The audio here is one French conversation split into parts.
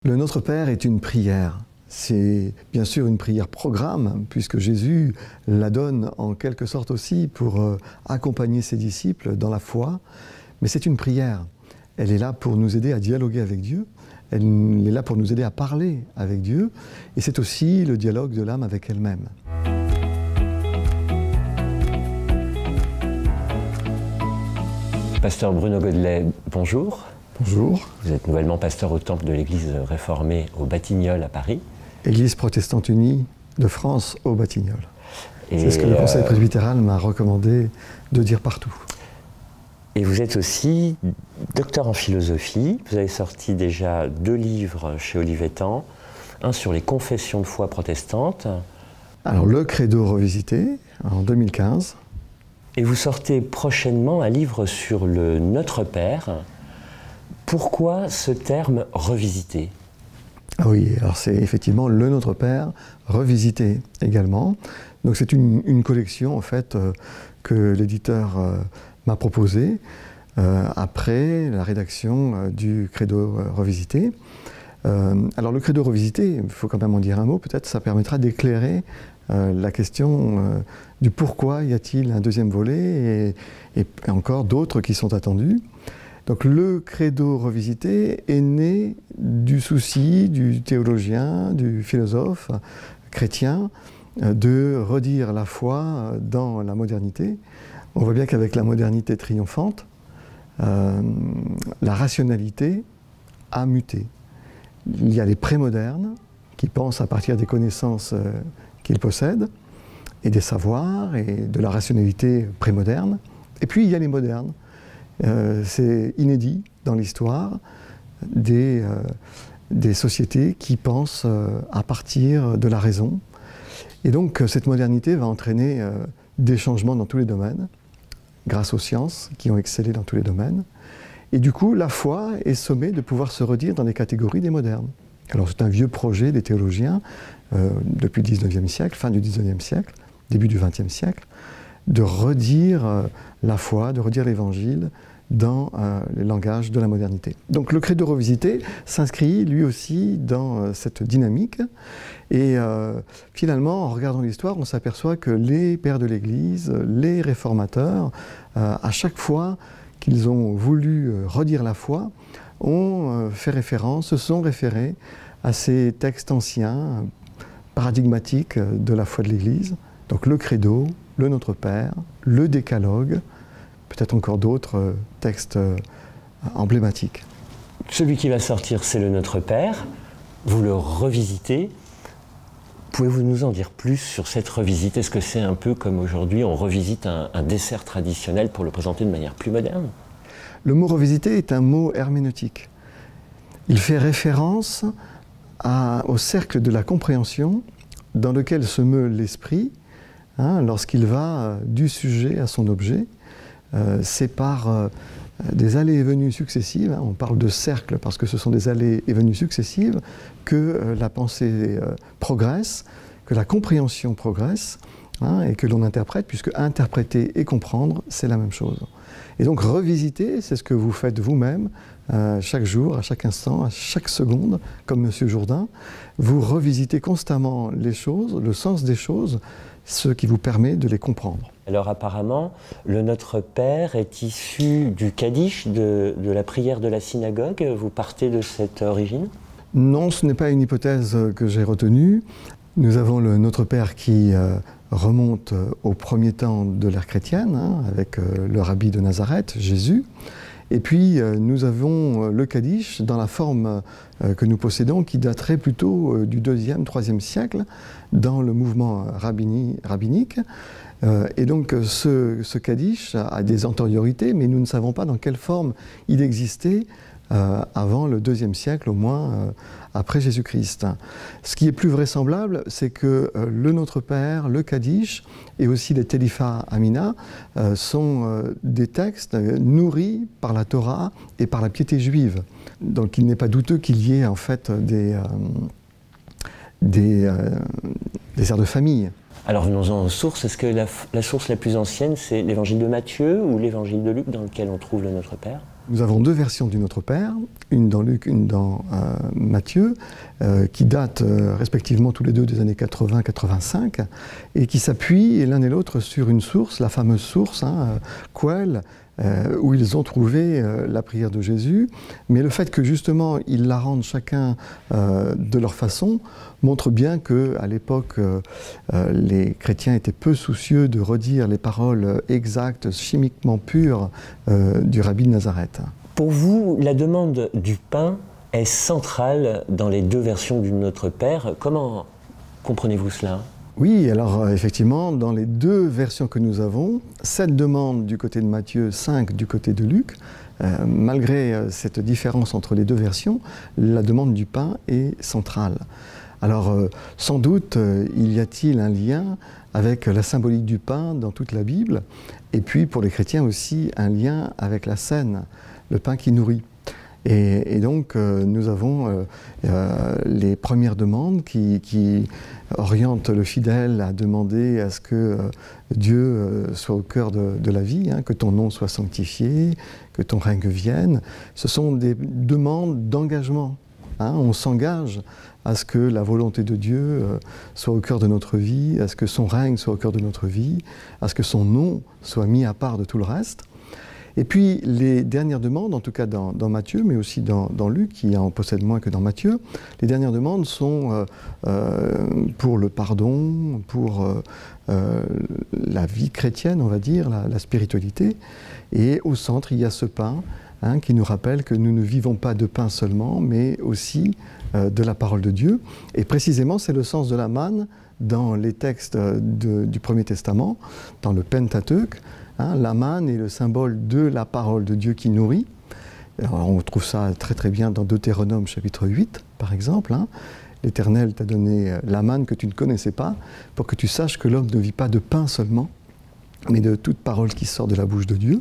Le Notre Père est une prière. C'est bien sûr une prière programme, puisque Jésus la donne en quelque sorte aussi pour accompagner ses disciples dans la foi, mais c'est une prière. Elle est là pour nous aider à dialoguer avec Dieu, elle est là pour nous aider à parler avec Dieu, et c'est aussi le dialogue de l'âme avec elle-même. Pasteur Bruno Godelet, bonjour. Bonjour. Vous êtes nouvellement pasteur au temple de l'église réformée au Batignolles à Paris. Église protestante unie de France au Batignolles. C'est ce que le conseil presbytéral m'a recommandé de dire partout. Et vous êtes aussi docteur en philosophie. Vous avez sorti déjà 2 livres chez Olivetan, un sur les confessions de foi protestantes. Alors le Credo revisité en 2015. Et vous sortez prochainement un livre sur le Notre Père. Pourquoi ce terme revisité ? Ah oui, alors c'est effectivement le Notre Père revisité également. Donc c'est une collection en fait que l'éditeur m'a proposée après la rédaction du Credo revisité. Alors le Credo revisité, il faut quand même en dire un mot, peut-être ça permettra d'éclairer la question du pourquoi y a-t-il un deuxième volet et encore d'autres qui sont attendus. Donc le Credo revisité est né du souci du théologien, du philosophe chrétien de redire la foi dans la modernité. On voit bien qu'avec la modernité triomphante, la rationalité a muté. Il y a les prémodernes qui pensent à partir des connaissances qu'ils possèdent et des savoirs et de la rationalité prémoderne. Et puis il y a les modernes. C'est inédit dans l'histoire des sociétés qui pensent à partir de la raison. Et donc cette modernité va entraîner des changements dans tous les domaines, grâce aux sciences qui ont excellé dans tous les domaines. Et du coup, la foi est sommée de pouvoir se redire dans des catégories des modernes. Alors c'est un vieux projet des théologiens depuis le 19e siècle, fin du 19e siècle, début du 20e siècle, de redire la foi, de redire l'Évangile dans les langages de la modernité. Donc le Credo revisité s'inscrit lui aussi dans cette dynamique et finalement en regardant l'histoire on s'aperçoit que les pères de l'Église, les réformateurs, à chaque fois qu'ils ont voulu redire la foi, ont fait référence, se sont référés à ces textes anciens, paradigmatiques de la foi de l'Église. Donc le Credo, le Notre Père, le Décalogue, peut-être encore d'autres textes emblématiques. Celui qui va sortir, c'est le Notre Père. Vous le revisitez. Pouvez-vous nous en dire plus sur cette revisite? Est-ce que c'est un peu comme aujourd'hui, on revisite un dessert traditionnel pour le présenter de manière plus moderne? Le mot revisiter est un mot herméneutique. Il fait référence au cercle de la compréhension dans lequel se meut l'esprit lorsqu'il va du sujet à son objet. C'est par des allées et venues successives, on parle de cercle parce que ce sont des allées et venues successives, que la pensée progresse, que la compréhension progresse, et que l'on interprète, puisque interpréter et comprendre, c'est la même chose. Et donc revisiter, c'est ce que vous faites vous-même, chaque jour, à chaque instant, à chaque seconde, comme M. Jourdain. Vous revisitez constamment les choses, le sens des choses, ce qui vous permet de les comprendre. Alors apparemment, le Notre Père est issu du Kaddish, de la prière de la synagogue. Vous partez de cette origine? Non, ce n'est pas une hypothèse que j'ai retenue. Nous avons le Notre Père qui remonte au premier temps de l'ère chrétienne, avec le rabbi de Nazareth, Jésus. Et puis nous avons le Kaddish dans la forme que nous possédons, qui daterait plutôt du 2e, 3e siècle, dans le mouvement rabbinique. Et donc ce Kaddish a des antériorités, mais nous ne savons pas dans quelle forme il existait avant le 2e siècle, au moins après Jésus-Christ. Ce qui est plus vraisemblable, c'est que le Notre Père, le Kaddish et aussi les Telifa Amina sont des textes nourris par la Torah et par la piété juive. Donc il n'est pas douteux qu'il y ait en fait des airs de famille. Alors venons-en aux sources. Est-ce que la source la plus ancienne, c'est l'évangile de Matthieu ou l'évangile de Luc dans lequel on trouve le Notre Père? Nous avons deux versions du Notre Père, une dans Luc, une dans Matthieu, qui datent respectivement tous les deux des années 80-85, et qui s'appuient l'un et l'autre sur une source, la fameuse source, Quelle, où ils ont trouvé la prière de Jésus. Mais le fait que justement ils la rendent chacun de leur façon montre bien qu'à l'époque, les chrétiens étaient peu soucieux de redire les paroles exactes, chimiquement pures du rabbi de Nazareth. Pour vous, la demande du pain est centrale dans les deux versions du Notre Père. Comment comprenez-vous cela ? Oui, alors effectivement, dans les deux versions que nous avons, 7 demandes du côté de Matthieu, 5 du côté de Luc. Malgré cette différence entre les deux versions, la demande du pain est centrale. Alors, sans doute, y a-t-il un lien avec la symbolique du pain dans toute la Bible, et puis pour les chrétiens aussi un lien avec la scène, le pain qui nourrit. Et donc, nous avons les premières demandes qui orientent le fidèle à demander à ce que Dieu soit au cœur de la vie, que ton nom soit sanctifié, que ton règne vienne. Ce sont des demandes d'engagement. On s'engage à ce que la volonté de Dieu soit au cœur de notre vie, à ce que son règne soit au cœur de notre vie, à ce que son nom soit mis à part de tout le reste. Et puis les dernières demandes, en tout cas dans Matthieu, mais aussi dans Luc, qui en possède moins que dans Matthieu, les dernières demandes sont pour le pardon, pour la vie chrétienne, on va dire, la spiritualité. Et au centre, il y a ce pain qui nous rappelle que nous ne vivons pas de pain seulement, mais aussi de la parole de Dieu. Et précisément, c'est le sens de la manne dans les textes du Premier Testament, dans le Pentateuque. La manne est le symbole de la parole de Dieu qui nourrit. Alors, on trouve ça très très bien dans Deutéronome chapitre 8, par exemple. L'Éternel t'a donné la manne que tu ne connaissais pas, pour que tu saches que l'homme ne vit pas de pain seulement, mais de toute parole qui sort de la bouche de Dieu.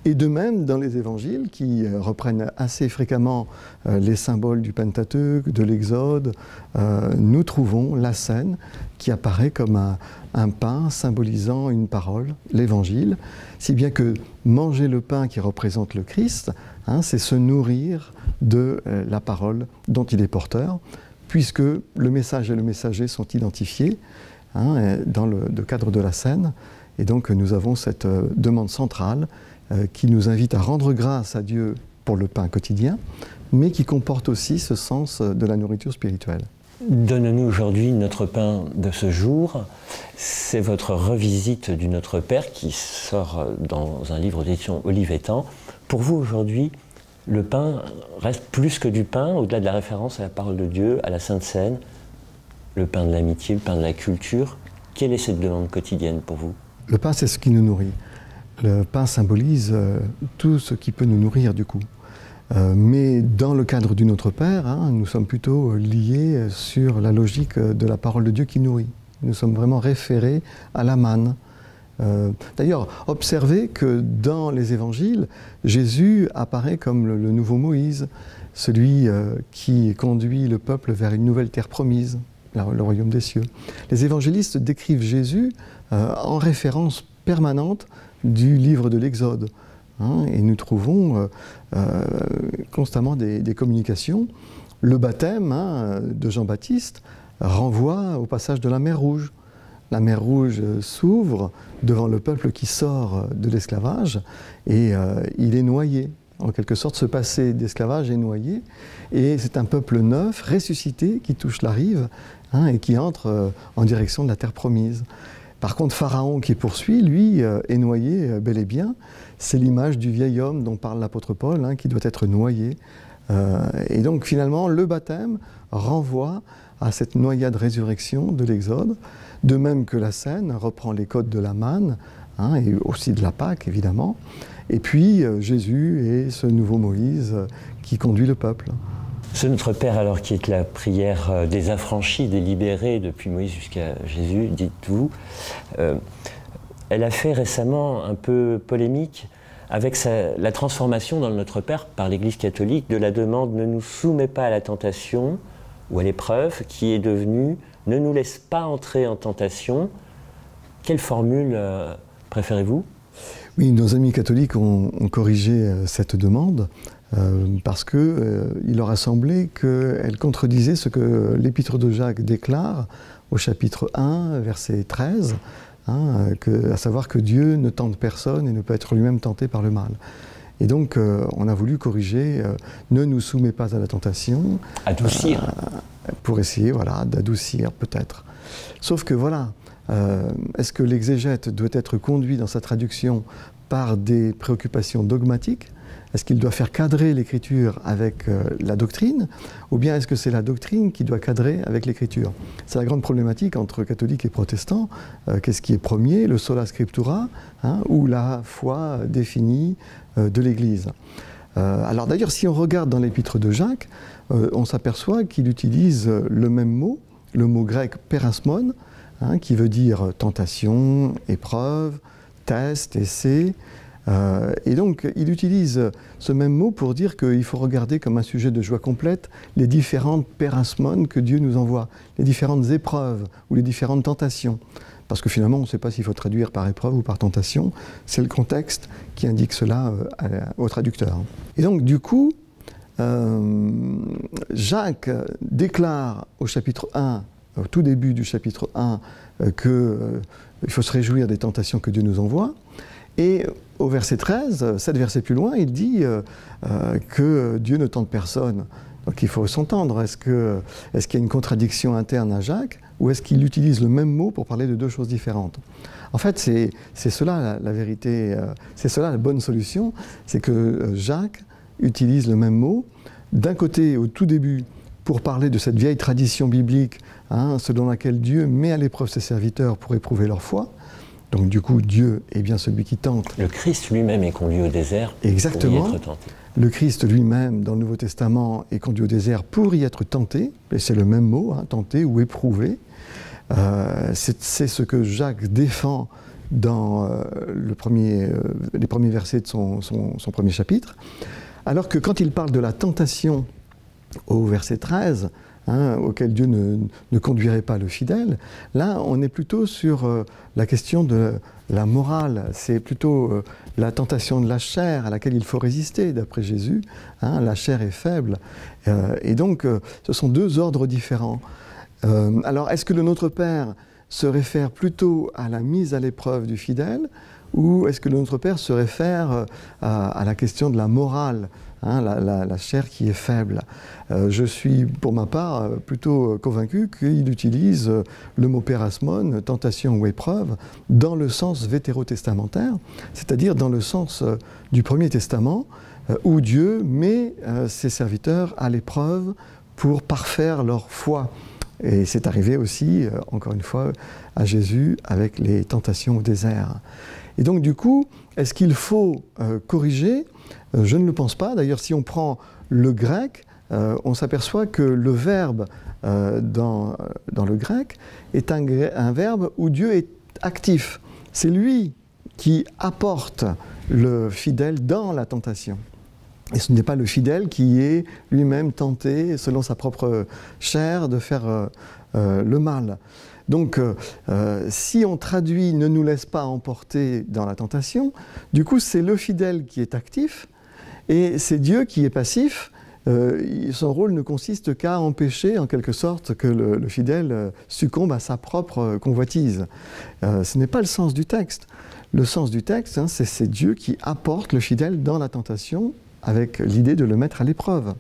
Et de même, dans les évangiles, qui reprennent assez fréquemment les symboles du Pentateuque, de l'Exode, nous trouvons la scène qui apparaît comme un pain symbolisant une parole, l'évangile, si bien que manger le pain qui représente le Christ, c'est se nourrir de la parole dont il est porteur, puisque le message et le messager sont identifiés dans le cadre de la scène. Et donc nous avons cette demande centrale qui nous invite à rendre grâce à Dieu pour le pain quotidien, mais qui comporte aussi ce sens de la nourriture spirituelle. Donne-nous aujourd'hui notre pain de ce jour. C'est votre revisite du Notre Père qui sort dans un livre d'édition Olivetan. Pour vous aujourd'hui, le pain reste plus que du pain, au-delà de la référence à la parole de Dieu, à la Sainte Seine, le pain de l'amitié, le pain de la culture. Quelle est cette demande quotidienne pour vous ? Le pain, c'est ce qui nous nourrit. Le pain symbolise tout ce qui peut nous nourrir du coup. Mais dans le cadre du Notre Père, nous sommes plutôt liés sur la logique de la parole de Dieu qui nourrit. Nous sommes vraiment référés à la manne. D'ailleurs, observez que dans les évangiles, Jésus apparaît comme le nouveau Moïse, celui qui conduit le peuple vers une nouvelle terre promise, le royaume des cieux. Les évangélistes décrivent Jésus en référence permanente du livre de l'Exode. Et nous trouvons constamment des communications. Le baptême de Jean-Baptiste renvoie au passage de la mer Rouge. La mer Rouge s'ouvre devant le peuple qui sort de l'esclavage et il est noyé. En quelque sorte, ce passé d'esclavage est noyé et c'est un peuple neuf, ressuscité, qui touche la rive et qui entre en direction de la terre promise. Par contre, Pharaon qui poursuit, lui, est noyé bel et bien. C'est l'image du vieil homme dont parle l'apôtre Paul, qui doit être noyé. Et donc finalement, le baptême renvoie à cette noyade-résurrection de l'Exode, de même que la scène reprend les codes de la manne, et aussi de la Pâque, évidemment. Et puis Jésus est ce nouveau Moïse qui conduit le peuple. Ce Notre Père, alors, qui est la prière des affranchis, des libérés, depuis Moïse jusqu'à Jésus, dites-vous, elle a fait récemment un peu polémique avec la transformation dans le Notre Père par l'Église catholique de la demande « Ne nous soumets pas à la tentation » ou à l'épreuve, qui est devenue « Ne nous laisse pas entrer en tentation ». Quelle formule préférez-vous ? Oui, nos amis catholiques ont corrigé cette demande parce qu'il leur a semblé qu'elle contredisait ce que l'Épître de Jacques déclare au chapitre 1, verset 13, à savoir que Dieu ne tente personne et ne peut être lui-même tenté par le mal. Et donc, on a voulu corriger « ne nous soumets pas à la tentation ». Adoucir. Pour essayer, voilà, d'adoucir peut-être. Sauf que voilà, est-ce que l'exégète doit être conduit dans sa traduction par des préoccupations dogmatiques? Est-ce qu'il doit faire cadrer l'écriture avec la doctrine? Ou bien est-ce que c'est la doctrine qui doit cadrer avec l'écriture? C'est la grande problématique entre catholiques et protestants. Qu'est-ce qui est premier, le sola scriptura, ou la foi définie de l'Église? Alors d'ailleurs, si on regarde dans l'épître de Jacques, on s'aperçoit qu'il utilise le même mot, le mot grec perasmon, qui veut dire tentation, épreuve, test, essai. Et donc, il utilise ce même mot pour dire qu'il faut regarder comme un sujet de joie complète les différentes perasmon que Dieu nous envoie, les différentes épreuves ou les différentes tentations. Parce que finalement, on ne sait pas s'il faut traduire par épreuve ou par tentation. C'est le contexte qui indique cela au traducteur. Et donc, du coup, Jacques déclare au chapitre 1, au tout début du chapitre 1, qu'il faut se réjouir des tentations que Dieu nous envoie. Et au verset 13, 7 versets plus loin, il dit que Dieu ne tente personne. Donc il faut s'entendre. Est-ce qu'il y a une contradiction interne à Jacques, ou est-ce qu'il utilise le même mot pour parler de deux choses différentes? En fait, c'est cela la vérité, c'est cela la bonne solution, c'est que Jacques utilise le même mot, d'un côté, au tout début, pour parler de cette vieille tradition biblique, selon laquelle Dieu met à l'épreuve ses serviteurs pour éprouver leur foi. Donc du coup, Dieu est bien celui qui tente. Le Christ lui-même est conduit au désert Exactement. pour y être tenté. Le Christ lui-même, dans le Nouveau Testament, est conduit au désert pour y être tenté, et c'est le même mot, tenté ou éprouvé. C'est ce que Jacques défend dans les premiers versets de son premier chapitre. Alors que quand il parle de la tentation au verset 13, auquel Dieu ne conduirait pas le fidèle, là on est plutôt sur la question de la morale, c'est plutôt la tentation de la chair à laquelle il faut résister d'après Jésus, la chair est faible, et donc ce sont deux ordres différents. Alors est-ce que le Notre Père se réfère plutôt à la mise à l'épreuve du fidèle, ou est-ce que le Notre Père se réfère à la question de la morale, la chair qui est faible? Je suis, pour ma part, plutôt convaincu qu'il utilise le mot perasmon, tentation ou épreuve, dans le sens vétérotestamentaire, c'est-à-dire dans le sens du Premier Testament, où Dieu met ses serviteurs à l'épreuve pour parfaire leur foi. Et c'est arrivé aussi, encore une fois, à Jésus avec les tentations au désert. Et donc du coup, est-ce qu'il faut corriger? Je ne le pense pas. D'ailleurs, si on prend le grec, on s'aperçoit que le verbe dans le grec est un verbe où Dieu est actif. C'est lui qui apporte le fidèle dans la tentation. Et ce n'est pas le fidèle qui est lui-même tenté, selon sa propre chair, de faire le mal. Donc, si on traduit « ne nous laisse pas emporter dans la tentation », du coup, c'est le fidèle qui est actif, et c'est Dieu qui est passif. Son rôle ne consiste qu'à empêcher, en quelque sorte, que le fidèle succombe à sa propre convoitise. Ce n'est pas le sens du texte. Le sens du texte, c'est Dieu qui apporte le fidèle dans la tentation, avec l'idée de le mettre à l'épreuve.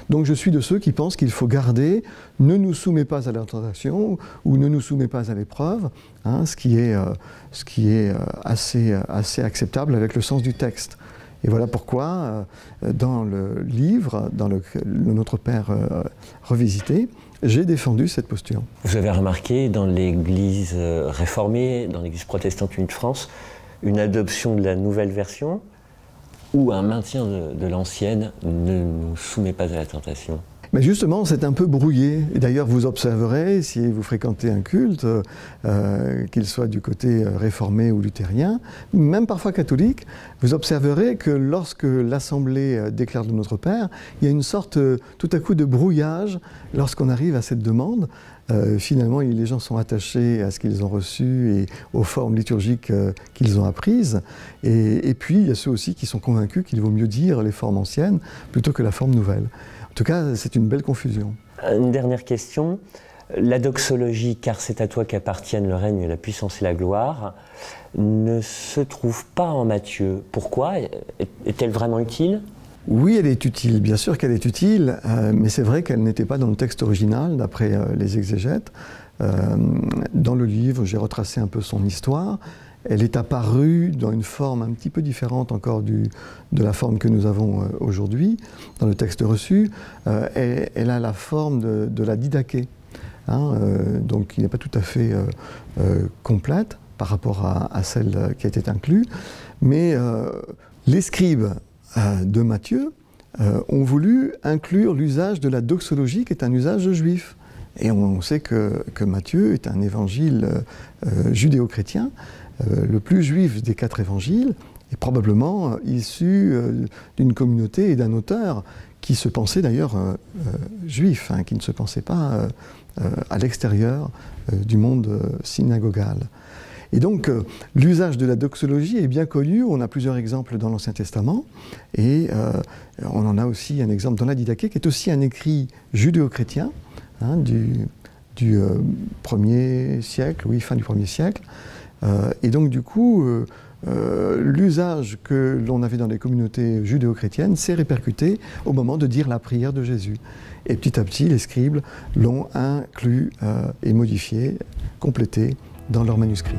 Donc je suis de ceux qui pensent qu'il faut garder « ne nous soumets pas à la tentation » ou « ne nous soumets pas à l'épreuve », ce qui est assez acceptable avec le sens du texte. Et voilà pourquoi, dans le livre, dans le Notre Père revisité, j'ai défendu cette posture. Vous avez remarqué dans l'Église réformée, dans l'Église protestante unie de France, une adoption de la nouvelle version ou un maintien de l'ancienne, ne nous soumet pas à la tentation? Mais justement, c'est un peu brouillé. Et d'ailleurs, vous observerez, si vous fréquentez un culte, qu'il soit du côté réformé ou luthérien, même parfois catholique, vous observerez que lorsque l'Assemblée déclare le Notre Père, il y a une sorte, tout à coup, de brouillage lorsqu'on arrive à cette demande. Finalement, les gens sont attachés à ce qu'ils ont reçu et aux formes liturgiques qu'ils ont apprises. Et puis, il y a ceux aussi qui sont convaincus qu'il vaut mieux dire les formes anciennes plutôt que la forme nouvelle. En tout cas, c'est une belle confusion. Une dernière question. La doxologie, car c'est à toi qu'appartiennent le règne, la puissance et la gloire, ne se trouve pas en Matthieu. Pourquoi? Est-elle vraiment utile? Oui, elle est utile, bien sûr qu'elle est utile, mais c'est vrai qu'elle n'était pas dans le texte original, d'après les exégètes. Dans le livre, j'ai retracé un peu son histoire. Elle est apparue dans une forme un petit peu différente encore de la forme que nous avons aujourd'hui, dans le texte reçu. Elle a la forme de la didaché, hein, donc qui n'est pas tout à fait complète par rapport à celle qui était inclue. Mais les scribes de Matthieu ont voulu inclure l'usage de la doxologie, qui est un usage juif. Et on sait que Matthieu est un évangile judéo-chrétien, le plus juif des 4 évangiles, et probablement issu d'une communauté et d'un auteur qui se pensait d'ailleurs juif, hein, qui ne se pensait pas à l'extérieur du monde synagogal. Et donc, l'usage de la doxologie est bien connu. On a plusieurs exemples dans l'Ancien Testament. Et on en a aussi un exemple dans la Didaché, qui est aussi un écrit judéo-chrétien, hein, du 1er siècle, oui, fin du 1er siècle. Et donc, du coup, l'usage que l'on avait dans les communautés judéo-chrétiennes s'est répercuté au moment de dire la prière de Jésus. Et petit à petit, les scribes l'ont inclus et modifié, complété dans leurs manuscrits.